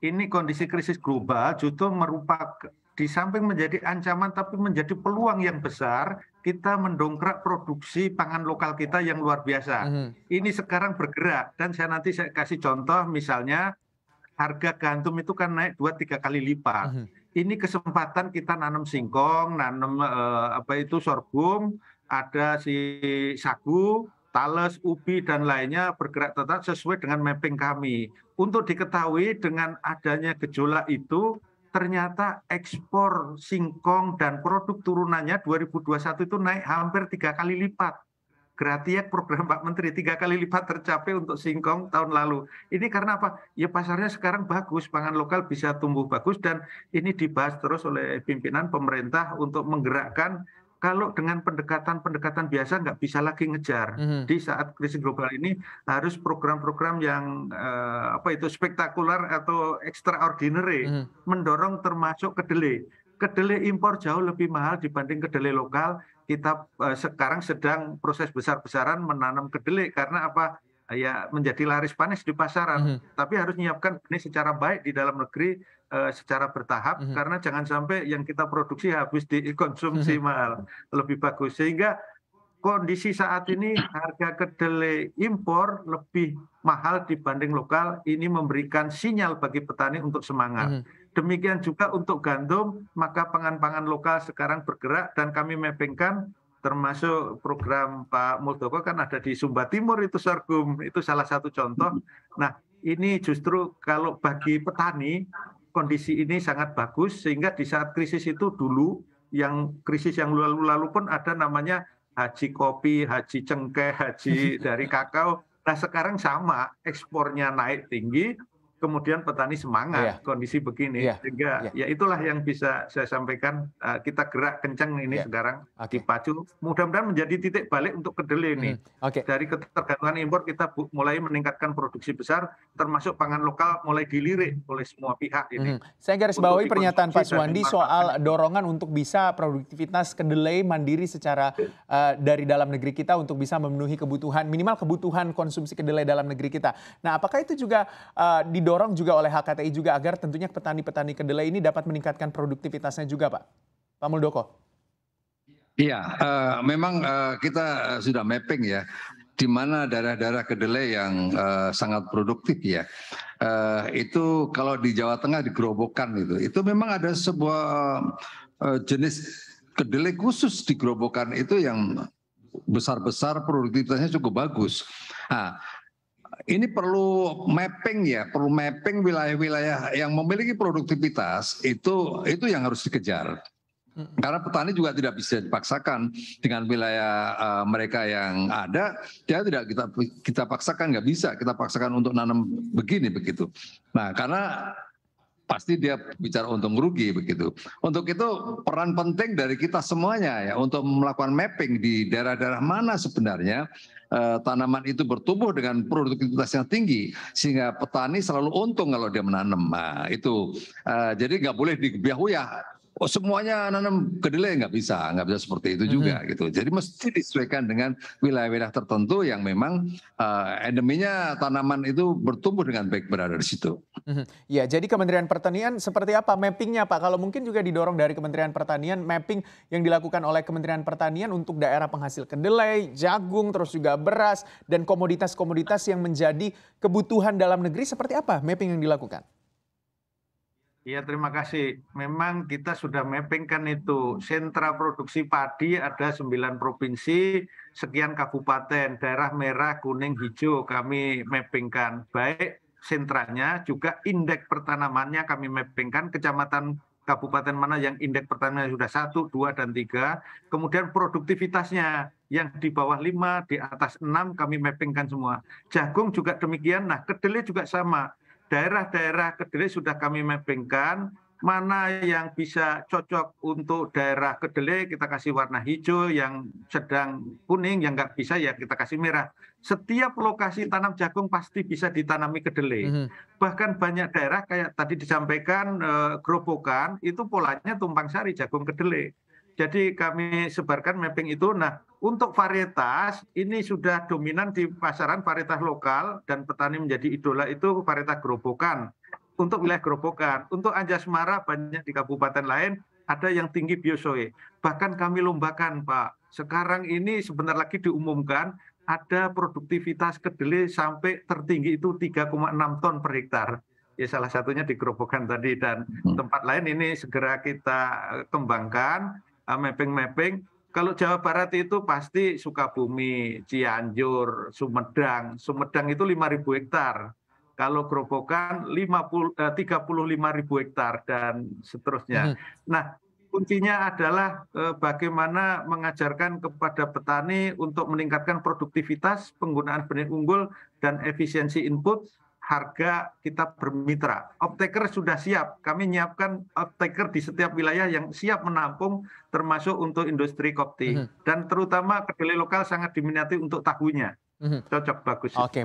ini kondisi krisis global justru merupakan di samping menjadi ancaman tapi menjadi peluang yang besar kita mendongkrak produksi pangan lokal kita yang luar biasa. Ini sekarang bergerak dan nanti saya kasih contoh misalnya harga gandum itu kan naik 2-3 kali lipat. Ini kesempatan kita nanam singkong, nanam sorghum, ada sagu, tales, ubi dan lainnya bergerak tetap sesuai dengan mapping kami. Untuk diketahui dengan adanya gejolak itu ternyata ekspor singkong dan produk turunannya 2021 itu naik hampir 3 kali lipat. Gratiak program Pak Menteri 3 kali lipat tercapai untuk singkong tahun lalu. Ini karena apa? Ya pasarnya sekarang bagus, pangan lokal bisa tumbuh bagus dan ini dibahas terus oleh pimpinan pemerintah untuk menggerakkan. Kalau dengan pendekatan biasa nggak bisa lagi ngejar. Di saat krisis global ini harus program-program yang spektakuler atau extraordinary, mendorong termasuk kedelai. Kedelai impor jauh lebih mahal dibanding kedelai lokal. Kita sekarang sedang proses besar-besaran menanam kedelai karena apa? Ya menjadi laris panis di pasaran. Tapi harus menyiapkan ini secara baik di dalam negeri secara bertahap karena jangan sampai yang kita produksi habis dikonsumsi mahal. Lebih bagus sehingga kondisi saat ini harga kedelai impor lebih mahal dibanding lokal. Ini memberikan sinyal bagi petani untuk semangat. Demikian juga untuk gandum, maka pangan-pangan lokal sekarang bergerak dan kami mappingkan termasuk program Pak Muldoko kan ada di Sumba Timur itu sorghum, itu salah satu contoh. Nah ini justru kalau bagi petani kondisi ini sangat bagus sehingga di saat krisis itu dulu yang krisis yang lalu-lalu pun ada namanya haji kopi, haji cengkeh, haji dari kakao. Nah sekarang sama ekspornya naik tinggi, kemudian petani semangat kondisi begini. Sehingga ya itulah yang bisa saya sampaikan. Kita gerak kencang ini sekarang dipacu. Mudah-mudahan menjadi titik balik untuk kedelai ini. Dari ketergantungan impor kita mulai meningkatkan produksi besar, termasuk pangan lokal mulai dilirik oleh semua pihak ini. Saya garis bawahi pernyataan Pak Suwandi soal dorongan untuk bisa produktivitas kedelai mandiri secara dari dalam negeri kita untuk bisa memenuhi kebutuhan, minimal kebutuhan konsumsi kedelai dalam negeri kita. Nah apakah itu juga didorong juga oleh HKTI juga agar tentunya petani-petani kedelai ini dapat meningkatkan produktivitasnya juga Pak Muldoko? Iya, memang kita sudah mapping ya, di mana daerah-daerah kedelai yang sangat produktif ya. Itu kalau di Jawa Tengah di Grobogan itu memang ada sebuah jenis kedelai khusus di Grobogan itu yang besar-besar produktivitasnya cukup bagus. Nah, ini perlu mapping ya, perlu mapping wilayah-wilayah yang memiliki produktivitas itu yang harus dikejar. Karena petani juga tidak bisa dipaksakan dengan wilayah mereka yang ada, dia tidak kita paksakan, nggak bisa kita paksakan untuk nanam begini begitu. Nah karena pasti dia bicara untung rugi begitu. Untuk itu peran penting dari kita semuanya ya untuk melakukan mapping di daerah-daerah mana sebenarnya tanaman itu bertumbuh dengan produktivitas yang tinggi sehingga petani selalu untung kalau dia menanam. Nah itu jadi nggak boleh dibiah-uyah. Oh semuanya nanam kedelai nggak bisa seperti itu juga gitu. Jadi mesti disesuaikan dengan wilayah-wilayah tertentu yang memang endeminya tanaman itu bertumbuh dengan baik berada di situ. Ya, jadi Kementerian Pertanian seperti apa mappingnya Pak? Kalau mungkin juga didorong dari Kementerian Pertanian, mapping yang dilakukan oleh Kementerian Pertanian untuk daerah penghasil kedelai, jagung, terus juga beras dan komoditas-komoditas yang menjadi kebutuhan dalam negeri seperti apa mapping yang dilakukan? Ya terima kasih. Memang kita sudah mappingkan itu. Sentra produksi padi ada 9 provinsi, sekian kabupaten, daerah merah, kuning, hijau kami mappingkan. Baik sentranya juga indeks pertanamannya kami mappingkan, kecamatan kabupaten mana yang indeks pertanamannya sudah 1, 2, dan 3. Kemudian produktivitasnya yang di bawah 5, di atas 6 kami mappingkan semua. Jagung juga demikian, nah kedelai juga sama. Daerah-daerah kedelai sudah kami mappingkan, mana yang bisa cocok untuk daerah kedelai kita kasih warna hijau, yang sedang kuning, yang nggak bisa ya kita kasih merah. Setiap lokasi tanam jagung pasti bisa ditanami kedelai. Bahkan banyak daerah kayak tadi disampaikan Grobogan, itu polanya tumpang sari jagung kedelai. Jadi kami sebarkan mapping itu. Nah, untuk varietas ini sudah dominan di pasaran varietas lokal dan petani menjadi idola itu varietas Grobogan. untuk wilayah Grobogan. Untuk Anjasmara banyak di kabupaten lain ada yang tinggi biosoe. Bahkan kami lombakan, Pak. Sekarang ini sebentar lagi diumumkan ada produktivitas kedelai sampai tertinggi itu 3,6 ton per hektar. Ya salah satunya di Grobogan tadi, dan tempat lain ini segera kita kembangkan, mapping. Kalau Jawa Barat itu pasti Sukabumi, Cianjur, Sumedang. Sumedang itu 5.000 hektar. Kalau Grobogan 35.000 hektar dan seterusnya. Nah, kuncinya adalah bagaimana mengajarkan kepada petani untuk meningkatkan produktivitas, penggunaan benih unggul, dan efisiensi input. Harga kita bermitra. Off-taker sudah siap. Kami menyiapkan off-taker di setiap wilayah yang siap menampung, termasuk untuk industri kopti. Dan terutama kedelai lokal sangat diminati untuk tahunya. Cocok, bagus. Oke,